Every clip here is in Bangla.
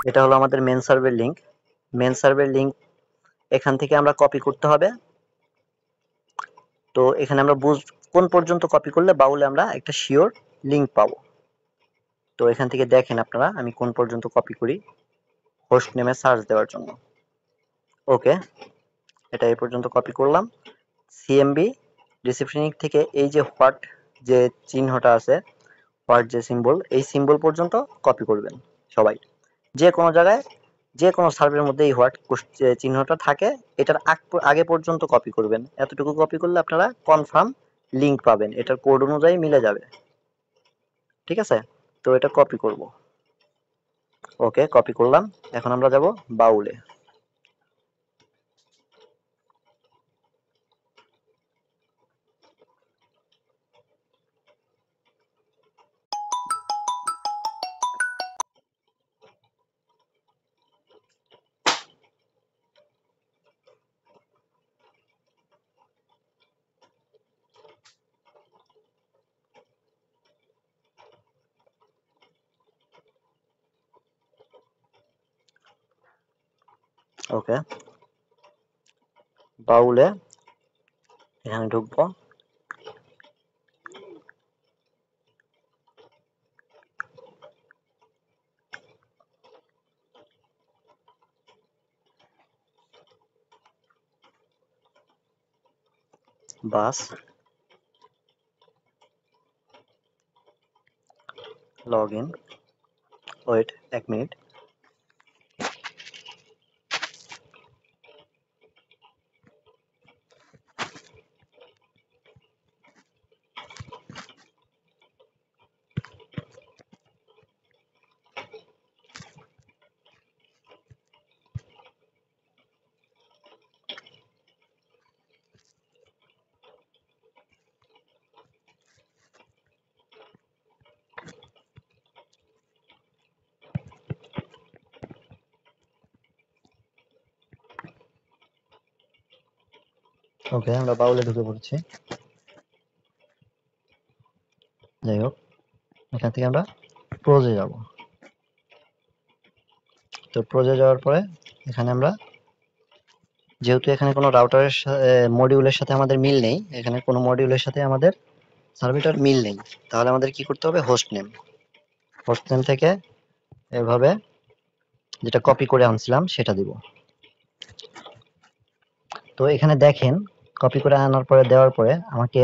এটা হলো আমাদের মেন সার্ভের লিংক। মেন সার্ভের লিংক এখান থেকে আমরা কপি করতে হবে। তো এখানে আমরা কোন পর্যন্ত কপি করলে বাউলে আমরা একটা শিওর লিংক পাবো। তো এখান থেকে দেখেন আপনারা আমি কোন পর্যন্ত কপি করি হোস্ট নেমে সার্চ দেওয়ার জন্য। ওকে, এটা এই পর্যন্ত কপি করলাম। সিএমবি রিসেপশনিক থেকে এই যে হোয়াট যে চিহ্নটা আছে, হোয়াট যে সিম্বল, এই সিম্বল পর্যন্ত কপি করবেন সবাই। যে কোনো জায়গায় যে কোনো সার্ভের মধ্যে এই হোয়াট চিহ্নটা থাকে এটার আগে পর্যন্ত কপি করবেন। এতটুকু কপি করলে আপনারা কনফার্ম লিংক পাবেন, এটার কোড অনুযায়ী মিলে যাবে। ঠিক আছে, তো এটা কপি করব। ওকে, কপি করলাম। এখন আমরা যাব বাউলে। ওকে, বাউলে এখানে ঢুকবো। বাস লগ ইন, ওয়েট 1 মিনিট। ওকে, আমরা বাউলে ঢুকে পড়ছি। যাই হোক, এখান থেকে আমরা প্রোজে যাব। তো প্রোজে যাওয়ার পরে এখানে আমরা যেহেতু এখানে কোনো রাউটারের মডিউলের সাথে আমাদের মিল নেই, এখানে কোনো মডিউলের সাথে আমাদের সার্ভারটার মিল নেই, তাহলে আমাদের কি করতে হবে, হোস্ট নেম। হোস্ট নেম থেকে এভাবে যেটা কপি করে আনছিলাম সেটা দিব। তো এখানে দেখেন কপি করে আনার পরে দেওয়ার পরে আমাকে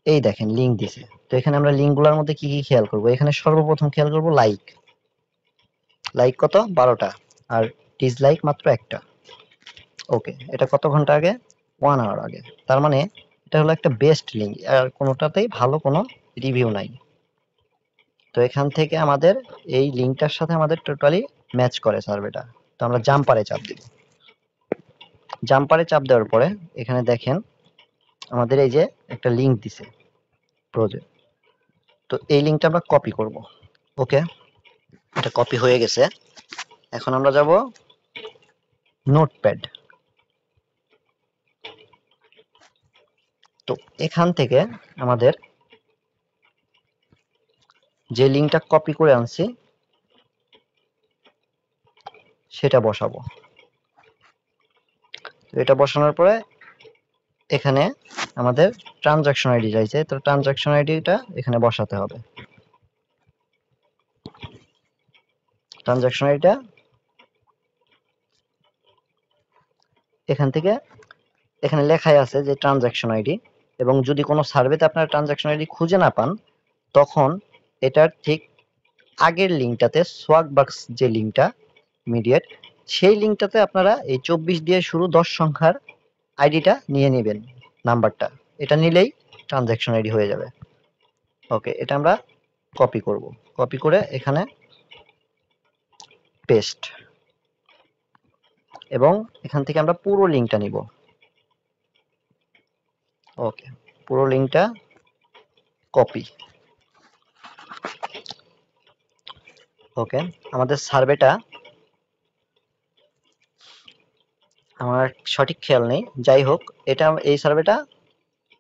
এই দেখেন লিংক দিছে। তো এখানে আমরা লিংকগুলোর মধ্যে কি কি খেয়াল করব, এখানে সর্বপ্রথম খেয়াল করব লাইক। লাইক কত, 12টা, আর ডিসলাইক মাত্র একটা। ওকে, এটা কত ঘন্টা আগে, 1 আওয়ার আগে। তার মানে এটা হলো একটা বেস্ট লিংক, আর কোনোটাতেই ভালো কোনো রিভিউ নাই। তো এখান থেকে আমাদের এই লিংকটার সাথে আমাদের টোটালি ম্যাচ করে সার্ভেটা। তো আমরা জাম্পারে চাপ দিব। জাম্পারে চাপ দেওয়ার পরে এখানে দেখেন আমাদের এই যে একটা লিংক দিছে প্রজেক্ট। তো এই লিংকটা আমরা কপি করব। ওকে, এটা কপি হয়ে গেছে। এখন আমরা যাব নোটপ্যাড। তো এখান থেকে আমাদের যে লিংকটা কপি করে আনছি সেটা বসাবো। তো এটা বসানোর পরে এখানে আমাদের ট্রানজাকশন আইডি চাইছে, তো ট্রানজাকশন আইডিটা এখানে বসাতে হবে। ট্রানজাকশন আইডিটা এখান থেকে এখানে লেখাই আছে যে ট্রানজাকশন আইডি, এবং যদি কোনো সার্ভেতে আপনারা ট্রানজাকশন আইডি খুঁজে না পান তখন এটার ঠিক আগের লিঙ্কটাতে সোয়াগবাক্স যে লিঙ্কটা ইমিডিয়েট, সেই লিঙ্কটাতে আপনারা এই 24 দিয়ে শুরু 10 সংখ্যার আইডিটা নিয়ে নেবেন, নাম্বারটা। এটা নিলেই ট্রানজাকশন আইডি হয়ে যাবে। ওকে, এটা আমরা কপি করব। কপি করে এখানে পেস্ট, এবং এখান থেকে আমরা পুরো লিঙ্কটা নিব। ওকে, পুরো লিঙ্কটা কপি। ওকে, আমাদের সার্ভেটা আমার সঠিক খেয়াল নেই, যাই হোক এটা এই সার্ভেটা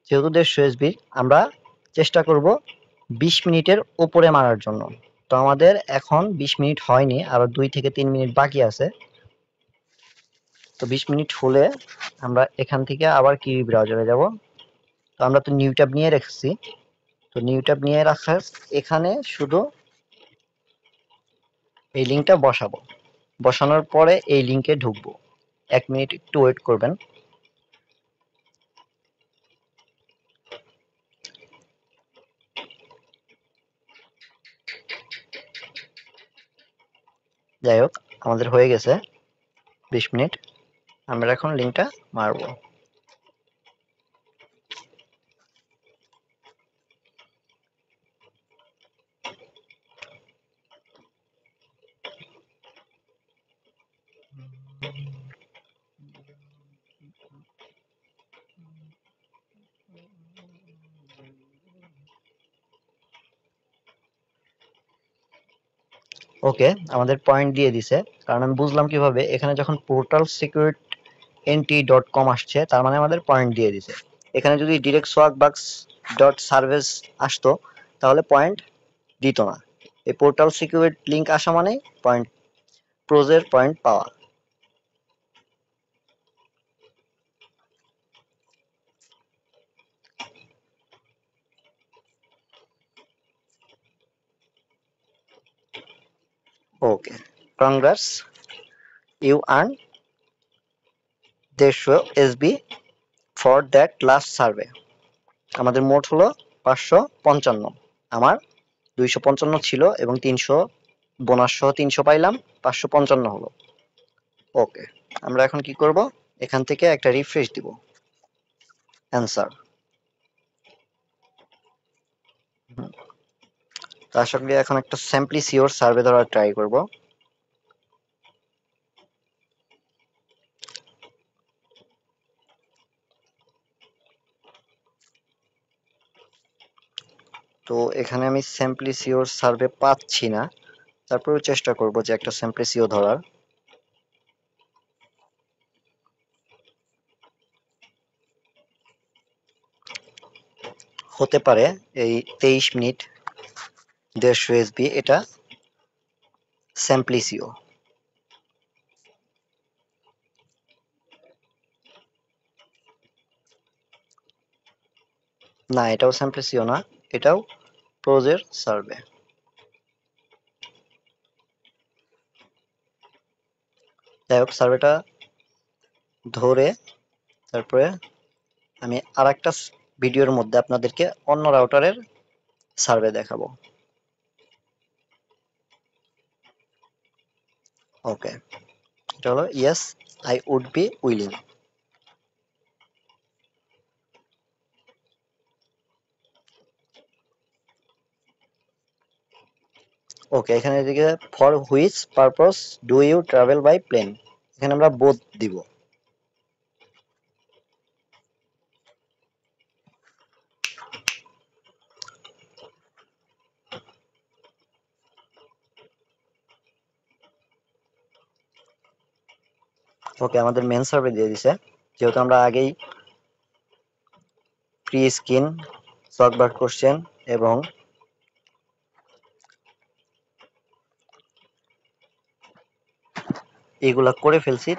যেহেতু 150 এসবি, আমরা চেষ্টা করব 20 মিনিটের উপরে মারার জন্য। তো আমাদের এখন 20 মিনিট হয়নি, আরো 2 থেকে 3 মিনিট বাকি আছে। তো 20 মিনিট হলে আমরা এখান থেকে আবার কিউই ব্রাউজারে যাব। তো আমরা তো নিউ ট্যাব নিয়ে রেখেছি, তো নিউ ট্যাব নিয়ে রাখার এখানে শুধু এই লিংকটা বসাবো। বসানোর পরে এই লিংকে ঢুকবো। 1 মিনিট একটু ওয়েট করবেন। যাই হোক, আমাদের হয়ে গেছে 20 মিনিট। আমরা এখন লিংকটা মারবো। ওকে, আমাদের পয়েন্ট দিয়ে দিছে। কারণ আমি বুঝলাম কিভাবে, এখানে যখন পোর্টাল সিকিউরিটি nt.com আসছে, তার মানে আমাদের পয়েন্ট দিয়ে দিছে। এখানে যদি ডিরেক্ট সোয়াগবাক্স ডট সার্ভিস আসতো তাহলে পয়েন্ট দিত না। এই পোর্টাল সিকিউরিটি লিংক আসা মানে পয়েন্ট, প্রোজের পয়েন্ট পাওয়া। Okay, Congress, you earn 150 SB for that last survey. আমাদের মোট হলো 555। আমার 255 ছিল এবং 300 বোনাস সহ 300 পাইলাম, 555 হলো। ওকে, আমরা এখন কি করব, এখান থেকে একটা রিফ্রেশ দিব। অ্যান্সার। তার সঙ্গে এখন একটা স্যাম্পলি সিওর সার্ভে ধরার ট্রাই করব। তো এখানে আমি স্যাম্পলি সিওর সার্ভে পাচ্ছি না, তারপরেও চেষ্টা করব যে একটা স্যাম্পলি সিও ধরার। হতে পারে এই 23 মিনিট 150 SB এটা স্যাম্পলি সিও। না, এটাও স্যাম্পলি সিও না, এটাও প্রোজের সার্ভে। যাই হোক, সার্ভেটা ধরে তারপরে আমি আরেকটা ভিডিওর মধ্যে আপনাদেরকে অন্য রাউটারের সার্ভে দেখাবো। ওকে, এটা হলো yes I would be willing. Okay, এখানে এদিকে for which purpose do you travel by plane, এখানে আমরা বোথ দিব। ওকে, আমাদের মেন সার্ভে দিয়ে দিছে, যেহেতু আমরা আগেই প্রি স্ক্রিন, সোয়াগবার্ট কোশ্চেন এবং এগুলা করে ফেলছি,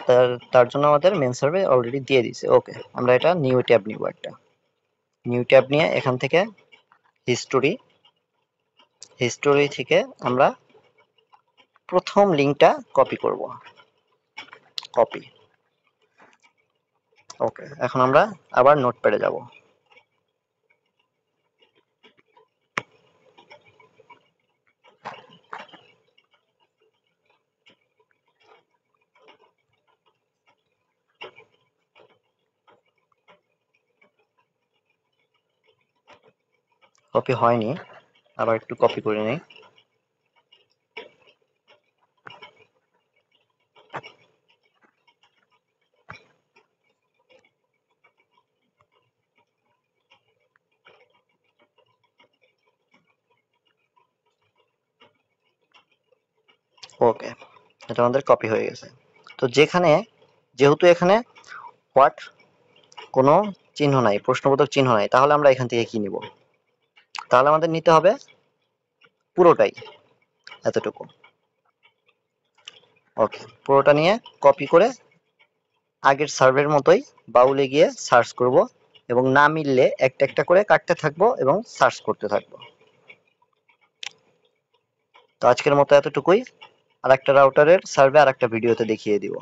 তার জন্য আমাদের মেন সার্ভে অলরেডি দিয়ে দিছে। ওকে, আমরা এটা নিউ ট্যাব নিব। একটা নিউ ট্যাব নিয়ে এখান থেকে হিস্টোরি, হিস্টোরি থেকে আমরা প্রথম লিংকটা কপি করব। কপি। ওকে, এখন আমরা আবার নোটপ্যাডে যাব। কপি হয়নি, আবার একটু কপি করে নেই। ওকে, এটা আমাদের কপি হয়ে গেছে। তো যেহেতু এখানে হোয়াট কোনো চিহ্ন নাই, প্রশ্নবোধক চিহ্ন নাই, তাহলে আমরা এখান থেকে কি নিব? তাহলে আমাদের নিতে হবে পুরোটাই। এতটুকু। ওকে, পুরোটা নিয়ে কপি করে আগের সার্ভের মতোই বাউলে গিয়ে সার্চ করব এবং না মিললে একটা একটা করে কাটতে থাকবো এবং সার্চ করতে থাকবো। তো আজকের মতো এতটুকুই। আর একটা রাউটারের সার্ভে আর একটা ভিডিওতে দেখিয়ে দিব।